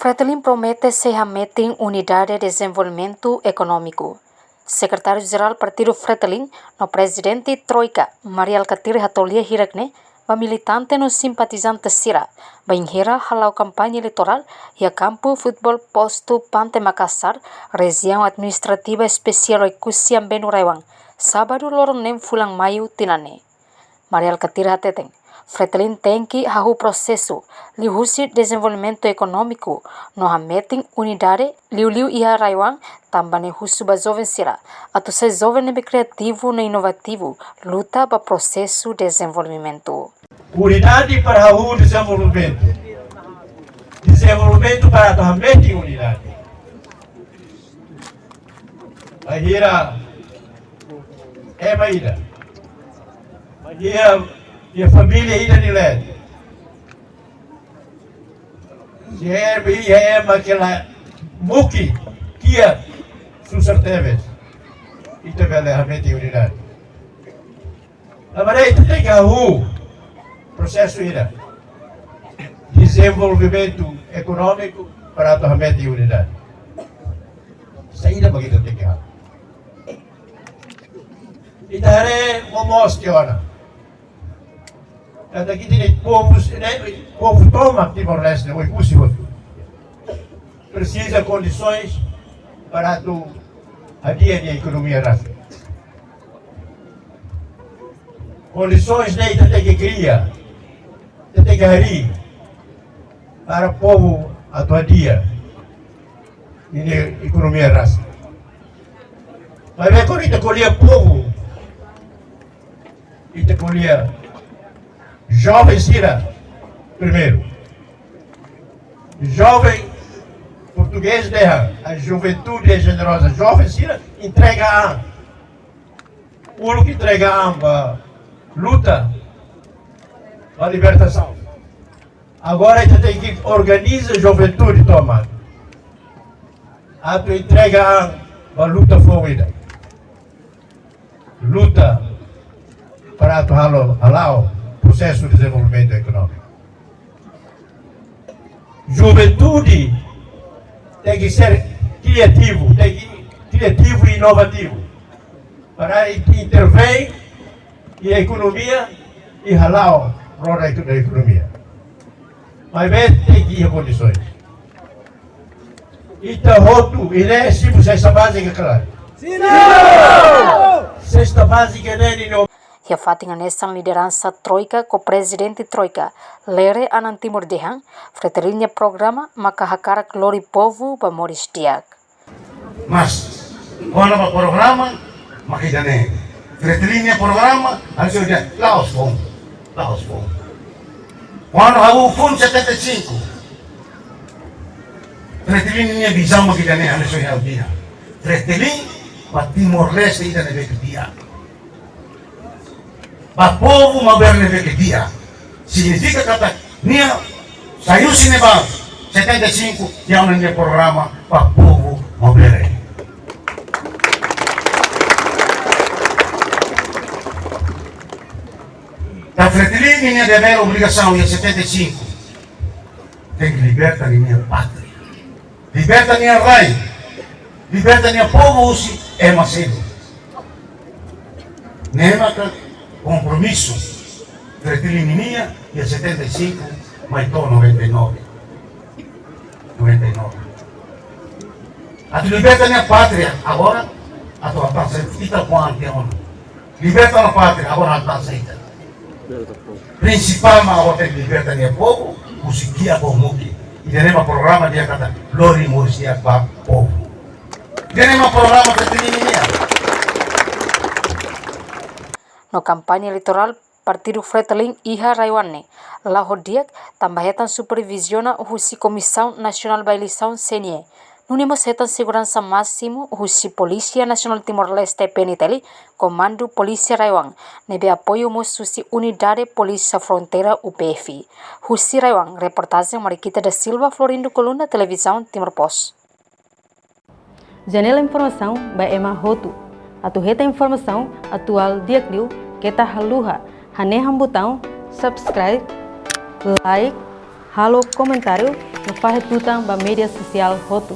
Fretilin promete se meeting Unidade de Desenvolvimento Econômico. Secretário-Geral Partido Fretilin, no presidente Troika, Maria Alcatir Hatolia Hirakne, ba militante no simpatizante Sira, ba inhera halau campanha eleitoral e a campo futebol posto Pante Makassar, região administrativa especial Ikusiam Benuraiwang, sábado lorong nem fulang maio tinane. Maria Alcatir Hateteng. Fretilin tem que hahu processo lihusi desenvolvimento econômico no meeting unidade liu ia raiwang também husu ba jovem sira atau se jovem criativo no inovativo luta ba processo desenvolvimento. Unidade para hahu desenvolvimento. Desenvolvimento para a meeting unidade. Ahira é maíra. E a família ainda de LED. Se é aquela muki que é sucerteves e também realmente unidade. A maneira tem que o processo ainda desenvolvimento econômico para realmente unidade. Isso ainda begitu tem que hal. E daí vamos que ora. Kata kita ni povo toma Timor-Leste, o impossível. Precisa condições para a dia de economia rápida. Condições nem tem que criar, tem que harir para o povo a tua dia de economia rápida. Mas bem quando kita colher povo, kita colher jovem Sira, primeiro. Jovem português derra, a juventude é generosa. Jovem Sira entrega a o que entrega a luta a libertação. Agora a gente tem que organizar a juventude, toma. A tu entrega a luta fluida. Luta para tu halau processo de desenvolvimento econômico. Juventude tem que ser criativo e inovativo para intervir e a economia e halau roda da economia. Mas bem tem que ir a condições. Ita roto e nem se cesta básica claro. Cesta básica nem no Ia fatinga nesan liderança Troika com presidente Troika, Lere Anan Timur Dehang, Fretelinha programa maka hakarak lori povo ba Moris Diak. Mas, quando o programa, makidane. Fretelinha programa, also dia, laos bom. Quando o fundo 75, Fretelinha visão makidane, also dia. Fretelinha, pa Timor-Leste ida nebe dia. Ba povo maberne que dia. Significa kata nia saiu cinema 75 yang nanya programa ba povo maberne. Da Fretilin minha dever obrigação em 75 tem que libertar minha pátria. Liberta minha rai. Liberta minha povo usi é macedo. Nema compromisso Fretilin minha e a 75 mas tô 99 a tu liberta minha pátria agora a tua pátria kita quanti on liberta a pátria agora a pátria principal ma agora liberta minha povo usikia bomuki e teremos programa dia kata lori morsia pa povo teremos programa Fretilin minha. No kampanye eleitoral Partido Fretilin iha raiwanne, lahodiak tambahetan supervisiona husi Comissão Nacional ba Eleição CNE. Nunimos hetan segurança máximo husi Polícia Nacional Timor-Leste PNTL, Comando Polícia Raiwang, nebe apoio mus husi Unidade Polícia Fronteira UPF. Husi Raiwang, reportagem Mariquita da Silva, Florindo Coluna, Televisão Timor Post. Janela informação ba Emma Roto. Atu heta informação atual diakliu kita haluha hane hambutão subscribe like halo comentário no faz tutang ba mídia social hotu.